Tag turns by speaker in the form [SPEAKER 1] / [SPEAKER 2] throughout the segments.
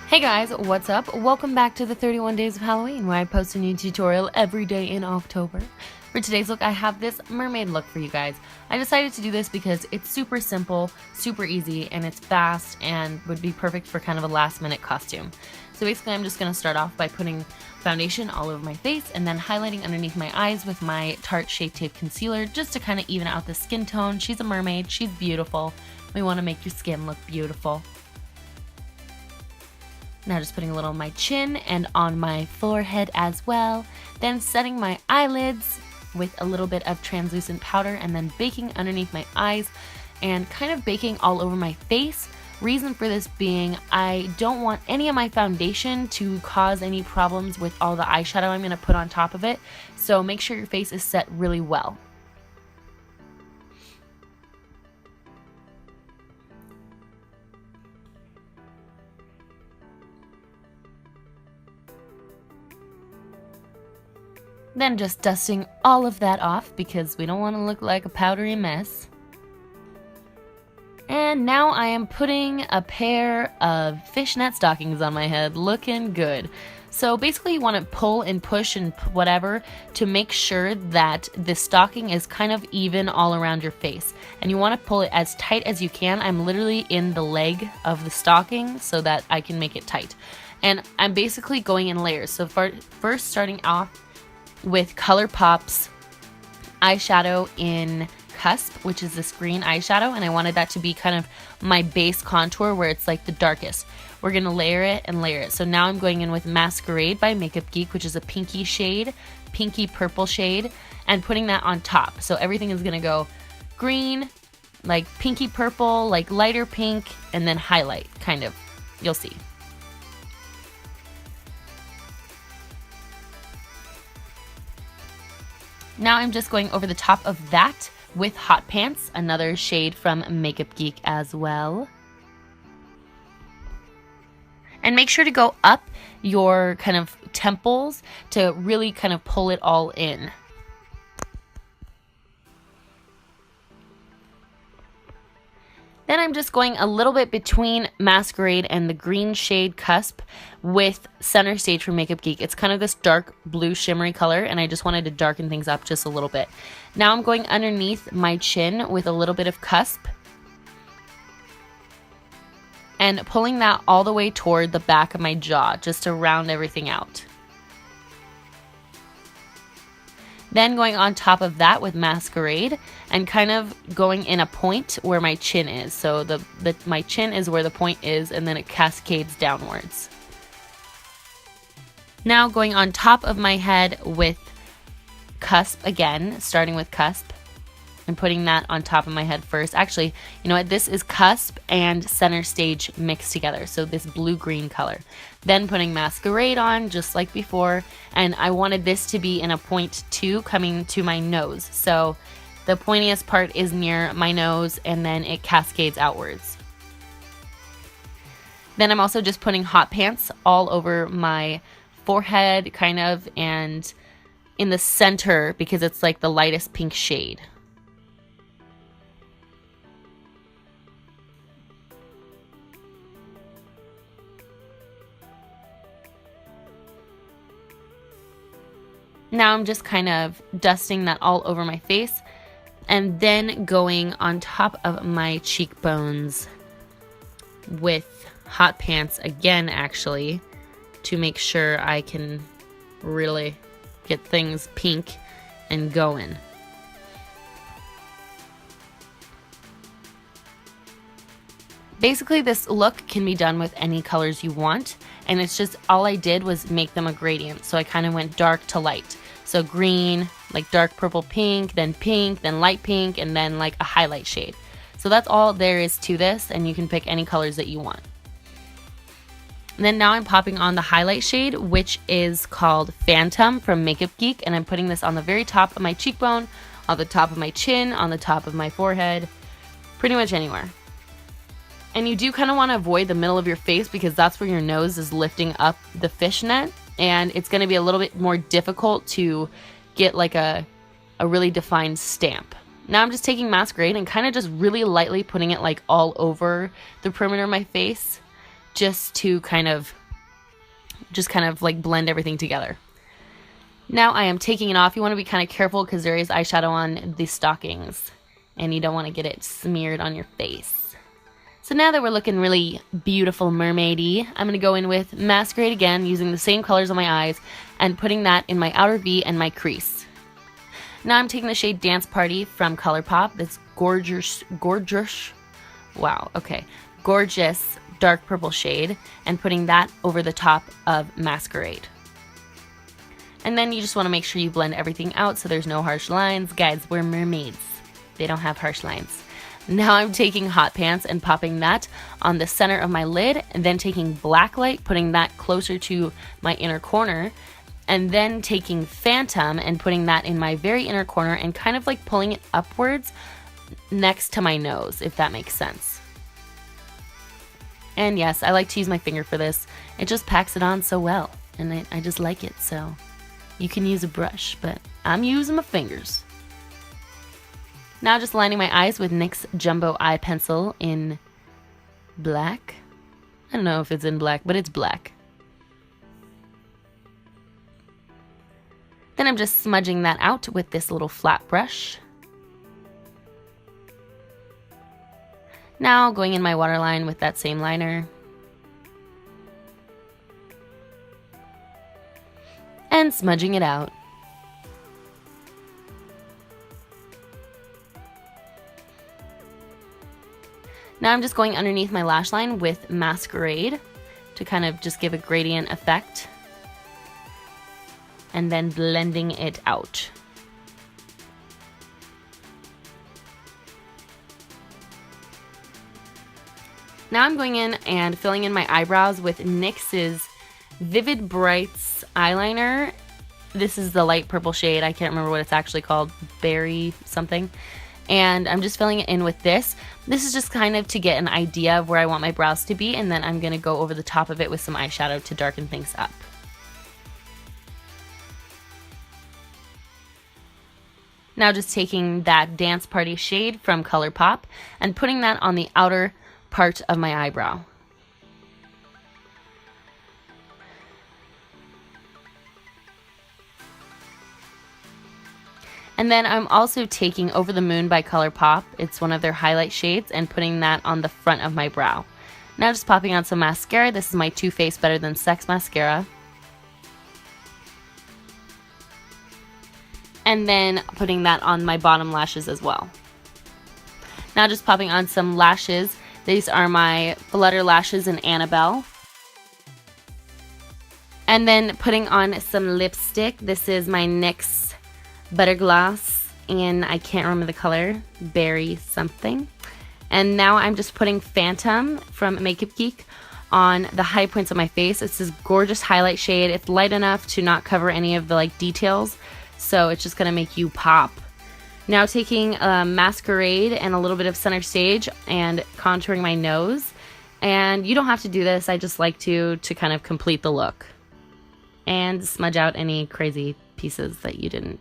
[SPEAKER 1] Hey guys, what's up? Welcome back to the 31 Days of Halloween, where I post a new tutorial every day in October. For today's look, I have this mermaid look for you guys. I decided to do this because it's super simple, super easy, and it's fast and would be perfect for kind of a last minute costume. So basically I'm just going to start off by putting foundation all over my face and then highlighting underneath my eyes with my Tarte Shape Tape Concealer just to kind of even out the skin tone. She's a mermaid, she's beautiful. We want to make your skin look beautiful. Now just putting a little on my chin and on my forehead as well. Then setting my eyelids with a little bit of translucent powder and then baking underneath my eyes and kind of baking all over my face. Reason for this being I don't want any of my foundation to cause any problems with all the eyeshadow I'm going to put on top of it. So make sure your face is set really well. Then just dusting all of that off because we don't want to look like a powdery mess. And now I am putting a pair of fishnet stockings on my head, looking good. So basically you want to pull and push and whatever to make sure that the stocking is kind of even all around your face. And you want to pull it as tight as you can. I'm literally in the leg of the stocking so that I can make it tight. And I'm basically going in layers. So first starting off with ColourPop's eyeshadow in Cusp, which is this green eyeshadow, and I wanted that to be kind of my base contour where it's like the darkest. We're going to layer it and layer it. So now I'm going in with Masquerade by Makeup Geek, which is a pinky shade, pinky purple shade, and putting that on top. So everything is going to go green, like pinky purple, like lighter pink, and then highlight, kind of. You'll see. Now I'm just going over the top of that with Hot Pants, another shade from Makeup Geek as well. And make sure to go up your kind of temples to really kind of pull it all in. Then I'm just going a little bit between Masquerade and the green shade Cusp with Center Stage from Makeup Geek. It's kind of this dark blue shimmery color, and I just wanted to darken things up just a little bit. Now I'm going underneath my chin with a little bit of Cusp and pulling that all the way toward the back of my jaw just to round everything out. Then going on top of that with Masquerade and kind of going in a point where my chin is. So my chin is where the point is, and then it cascades downwards. Now going on top of my head with Cusp again, starting with Cusp and putting that on top of my head first. Actually, you know what? This is Cusp and Center Stage mixed together. So this blue-green color. Then putting Masquerade on just like before. And I wanted this to be in a point too, coming to my nose. So the pointiest part is near my nose and then it cascades outwards. Then I'm also just putting Hot Pants all over my forehead kind of and in the center because it's like the lightest pink shade. Now I'm just kind of dusting that all over my face and then going on top of my cheekbones with Hot Pants again, actually, to make sure I can really get things pink and going. Basically, this look can be done with any colors you want, and it's just all I did was make them a gradient. So I kind of went dark to light. So green, like dark purple pink, then light pink, and then like a highlight shade. So that's all there is to this, and you can pick any colors that you want. And then now I'm popping on the highlight shade, which is called Phantom from Makeup Geek. And I'm putting this on the very top of my cheekbone, on the top of my chin, on the top of my forehead, pretty much anywhere. And you do kind of want to avoid the middle of your face because that's where your nose is lifting up the fishnet. And it's going to be a little bit more difficult to get like a really defined stamp. Now I'm just taking Masquerade and kind of just really lightly putting it like all over the perimeter of my face, just to kind of like blend everything together. Now I am taking it off. You want to be kind of careful because there is eyeshadow on the stockings and you don't want to get it smeared on your face. So now that we're looking really beautiful mermaidy, I'm going to go in with Masquerade again, using the same colors on my eyes and putting that in my outer V and my crease. Now I'm taking the shade Dance Party from ColourPop. This gorgeous dark purple shade, and putting that over the top of Masquerade. And then you just want to make sure you blend everything out so there's no harsh lines. Guys, we're mermaids. They don't have harsh lines. Now I'm taking Hot Pants and popping that on the center of my lid, and then taking Blacklight, putting that closer to my inner corner, and then taking Phantom and putting that in my very inner corner and kind of like pulling it upwards next to my nose, if that makes sense. And yes, I like to use my finger for this. It just packs it on so well, and I just like it. So you can use a brush, but I'm using my fingers. Now just lining my eyes with NYX Jumbo Eye Pencil in black. I don't know if it's in black, but it's black. Then I'm just smudging that out with this little flat brush. Now going in my waterline with that same liner. And smudging it out. Now I'm just going underneath my lash line with Masquerade to kind of just give a gradient effect. And then blending it out. Now I'm going in and filling in my eyebrows with NYX's Vivid Brights eyeliner. This is the light purple shade. I can't remember what it's actually called. Berry something. And I'm just filling it in with this. This is just kind of to get an idea of where I want my brows to be, and then I'm going to go over the top of it with some eyeshadow to darken things up. Now just taking that Dance Party shade from ColourPop and putting that on the outer part of my eyebrow. And then I'm also taking Over the Moon by ColourPop. It's one of their highlight shades, and putting that on the front of my brow. Now just popping on some mascara. This is my Too Faced Better Than Sex mascara. And then putting that on my bottom lashes as well. Now just popping on some lashes. These are my Flutter lashes in Annabelle. And then putting on some lipstick. This is my NYX Butter Gloss in, I can't remember the color, berry something. And now I'm just putting Phantom from Makeup Geek on the high points of my face. It's this gorgeous highlight shade. It's light enough to not cover any of the details. So it's just going to make you pop. Now taking Masquerade and a little bit of Center Stage and contouring my nose. And you don't have to do this. I just like to kind of complete the look. And smudge out any crazy pieces that you didn't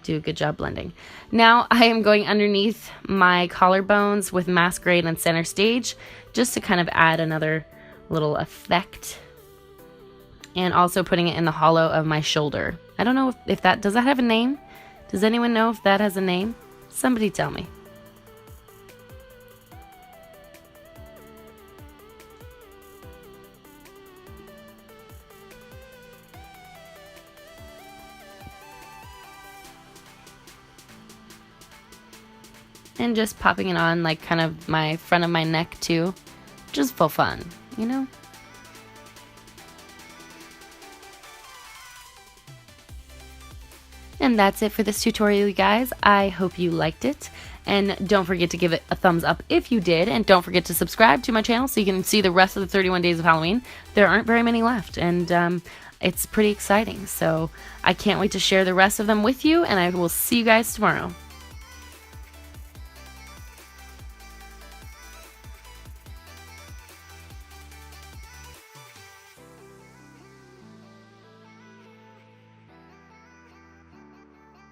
[SPEAKER 1] do a good job blending. Now I am going underneath my collarbones with Masquerade and Center Stage just to kind of add another little effect. And also putting it in the hollow of my shoulder. I don't know if that, does that have a name? Does anyone know if that has a name? Somebody tell me. And just popping it on like kind of my front of my neck too. Just for fun, you know? And that's it for this tutorial, you guys. I hope you liked it. And don't forget to give it a thumbs up if you did. And don't forget to subscribe to my channel so you can see the rest of the 31 days of Halloween. There aren't very many left. And it's pretty exciting. So I can't wait to share the rest of them with you. And I will see you guys tomorrow.